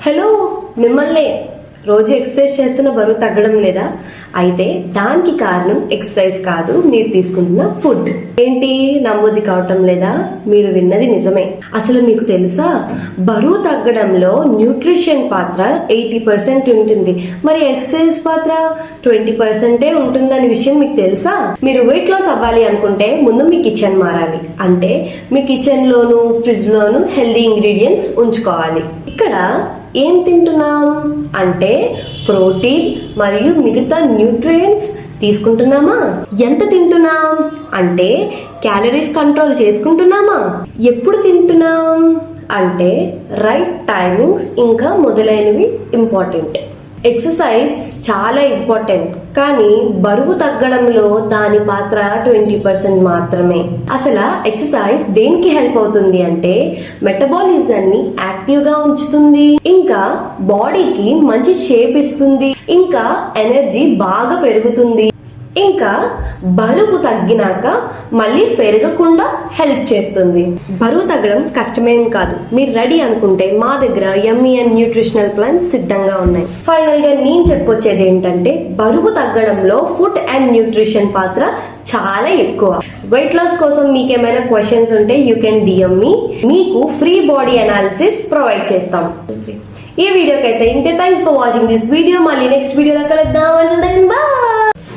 Hello, మిమ్మల్ని రోజు exercise చేస్తున్న బరువు తగ్గడం లేదా? అయితే దానికి కారణం ఎక్సర్సైజ్ కాదు, మీరు తీసుకుంటున్న ఫుడ్. ఏంటి నమ్మబుద్ధి కావటం లేదా? మీరు విన్నది నిజమే. అసలు మీకు తెలుసా, బరువు తగ్గడంలో న్యూట్రిషన్ పాత్ర 80% ఉంటుంది, మరి ఎక్సర్సైజ్ పాత్ర 20% ఉంటుందనే విషయం మీకు తెలుసా? మీరు వెయిట్ లాస్ అవ్వాలి అనుకుంటే ముందు మీ కిచెన్ మారాలి. అంటే మీ కిచెన్ లోను ఫ్రిడ్జ్ లోను హెల్దీ ఇంగ్రీడియంట్స్ ఉంచుకోవాలి. ఇక్కడ ఏం తింటున్నాం అంటే ప్రోటీన్ మరియు మిగతా న్యూట్రియంట్స్ తీసుకుంటున్నామా? ఎంత తింటున్నాం అంటే క్యాలరీస్ కంట్రోల్ చేసుకుంటున్నామా? ఎప్పుడు తింటున్నాం అంటే రైట్ టైమింగ్స్ ఇంకా మొదలైనవి ఇంపార్టెంట్. ఎక్సర్సైజ్ చాలా ఇంపార్టెంట్, కానీ బరువు తగ్గడంలో దాని పాత్ర 20% మాత్రమే. అసలు ఎక్సర్సైజ్ దేనికి హెల్ప్ అవుతుంది అంటే మెటబాలిజాన్ని యాక్టివ్ గా ఉంచుతుంది, ఇంకా బాడీకి మంచి షేప్ ఇస్తుంది, ఇంకా ఎనర్జీ బాగా పెరుగుతుంది, ఇంకా బరువు తగ్గినాక మళ్ళీ పెరగకుండా హెల్ప్ చేస్తుంది. బరువు తగ్గడం కష్టమేం కాదు. మీరు రెడీ అనుకుంటే మా దగ్గర యమ్మీ అండ్ న్యూట్రిషనల్ ప్లాన్స్ సిద్ధంగా ఉన్నాయి. ఫైనల్ గా నేను చెప్పొచ్చేది ఏంటంటే బరువు తగ్గడంలో ఫుడ్ అండ్ న్యూట్రిషన్ పాత్ర చాలా ఎక్కువ. వెయిట్ లాస్ కోసం మీకు ఏమైనా క్వశ్చన్స్ ఉంటే యూ కెన్ డిఎం మీ. మీకు ఫ్రీ బాడీ అనాలిసిస్ ప్రొవైడ్ చేస్తాం. ఈ వీడియోకి అయితే ఇంతే. Thanks for watching this video. మళ్ళీ నెక్స్ట్ వీడియోలో కలుద్దాం. Until then by.